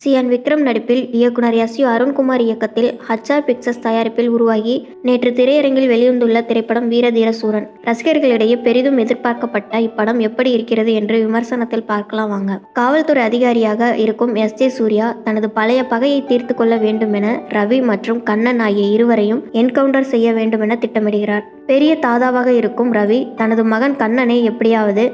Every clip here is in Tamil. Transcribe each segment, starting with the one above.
சியான் விக்ரம் நடிப்பில் இயக்குனர் எஸ்.யு. அருண்குமார் இயக்கத்தில் HR பிக்சர்ஸ் தயாரிப்பில் உருவாகி நேற்று திரையரங்கில் வெளிவந்துள்ள திரைப்படம் வீரதீர சூரன். ரசிகர்களிடையே பெரிதும் எதிர்பார்க்கப்பட்ட இப்படம் எப்படி இருக்கிறது என்று விமர்சனத்தில் பார்க்கலாம் வாங்க. காவல்துறை அதிகாரியாக இருக்கும் S.J. சூர்யா தனது பழைய பகையை தீர்த்து கொள்ள வேண்டுமென ரவி மற்றும் கண்ணன் ஆகிய இருவரையும் என்கவுண்டர் செய்ய வேண்டுமென திட்டமிடுகிறார். பெரிய தாதாவாக இருக்கும் ரவி தனது மகன் கண்ணனை எப்படியாவது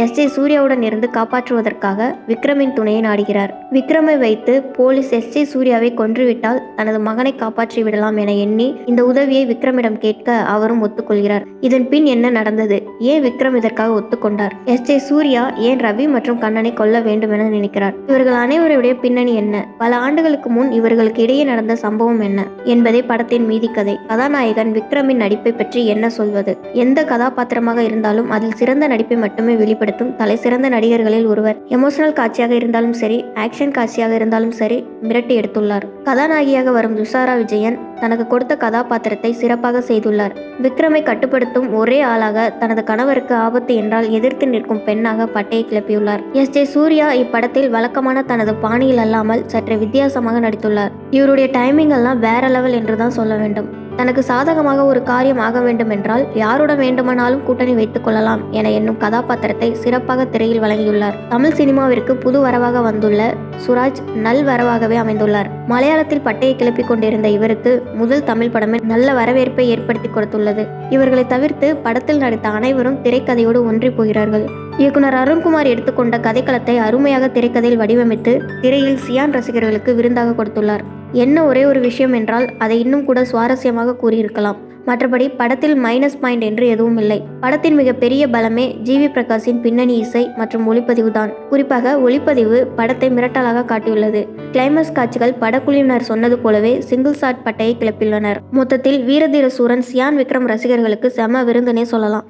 S.J. சூர்யாவுடன் இருந்து காப்பாற்றுவதற்காக விக்ரமின் துணையை நாடுகிறார். விக்ரமை வைத்து போலீஸ் S.J. சூர்யாவை கொன்றுவிட்டால் தனது மகனை காப்பாற்றி விடலாம் என எண்ணி இந்த உதவியை விக்ரமிடம் கேட்க அவரும் ஒத்துக்கொள்கிறார். இதன் பின் என்ன நடந்தது? ஏன் விக்ரம் இதற்காக ஒத்துக்கொண்டார்? S.J. சூர்யா ஏன் ரவி மற்றும் கண்ணனை கொல்ல வேண்டும் என நினைக்கிறார்? இவர்கள் அனைவருடைய பின்னணி என்ன? பல ஆண்டுகளுக்கு முன் இவர்களுக்கு இடையே நடந்த சம்பவம் என்ன என்பதே படத்தின் மீதி கதை. கதாநாயகன் விக்ரமின் நடிப்பை பற்றி என்ன சொல்வது? எந்த கதாபாத்திரமாக இருந்தாலும் அதில் சிறந்த நடிப்பை மட்டுமே வெளிப்படுத்தும் தலை சிறந்த நடிகர்களில் ஒருவர். எமோஷனல் காட்சியாக இருந்தாலும் சரி, ஆக்ஷன் காட்சியாக இருந்தாலும் சரி மிரட்டி எடுத்துள்ளார். கதாநாயகியாக வரும் துஷாரா விஜயன் தனக்கு கொடுத்த கதாபாத்திரத்தை சிறப்பாக செய்துள்ளார். விக்ரமை கட்டுப்படுத்தும் ஒரே ஆளாக, தனது கணவருக்கு ஆபத்து என்றால் எதிர்த்து நிற்கும் பெண்ணாக பட்டையை கிளப்பியுள்ளார். S.J. சூர்யா இப்படத்தில் வழக்கமான தனது பாணியில் அல்லாமல் சற்று வித்தியாசமாக நடித்துள்ளார். இவருடைய டைமிங் எல்லாம் வேற லெவல் என்றுதான் சொல்ல வேண்டும். தனக்கு சாதகமாக ஒரு காரியம் ஆக வேண்டும் என்றால் யாருடன் வேண்டுமானாலும் கூட்டணி வைத்துக் கொள்ளலாம் என எண்ணும் கதாபாத்திரத்தை சிறப்பாக திரையில் வழங்கியுள்ளார். தமிழ் சினிமாவிற்கு புது வரவாக வந்துள்ள சுராஜ் நல் வரவாகவே அமைந்துள்ளார். மலையாளத்தில் பட்டையை கிளப்பிக் கொண்டிருந்த இவருக்கு முதல் தமிழ் படமே நல்ல வரவேற்பை ஏற்படுத்தி கொடுத்துள்ளது. இவர்களை தவிர்த்து படத்தில் நடித்த அனைவரும் திரைக்கதையோடு ஒன்றி போகிறார்கள். இயக்குனர் அருண்குமார் எடுத்துக்கொண்ட கதைக்களத்தை அருமையாக திரைக்கதையில் வடிவமைத்து திரையில் சியான் ரசிகர்களுக்கு விருந்தாக கொடுத்துள்ளார். என்ன ஒரே ஒரு விஷயம் என்றால் அதை இன்னும் கூட சுவாரஸ்யமாக கூறியிருக்கலாம். மற்றபடி படத்தில் மைனஸ் பாயிண்ட் என்று எதுவும் இல்லை. படத்தின் மிகப்பெரிய பலமே ஜி.வி. பிரகாஷின் பின்னணி இசை மற்றும் ஒளிப்பதிவு தான். குறிப்பாக ஒளிப்பதிவு படத்தை மிரட்டலாக காட்டியுள்ளது. கிளைமாக்ஸ் காட்சிகள் படக்குழுவினர் சொன்னது போலவே சிங்கிள் ஷாட் பட்டையை கிளப்பியுள்ளனர். மொத்தத்தில் வீரதீர சூரன் சியான் விக்ரம் ரசிகர்களுக்கு செம விருந்துனே சொல்லலாம்.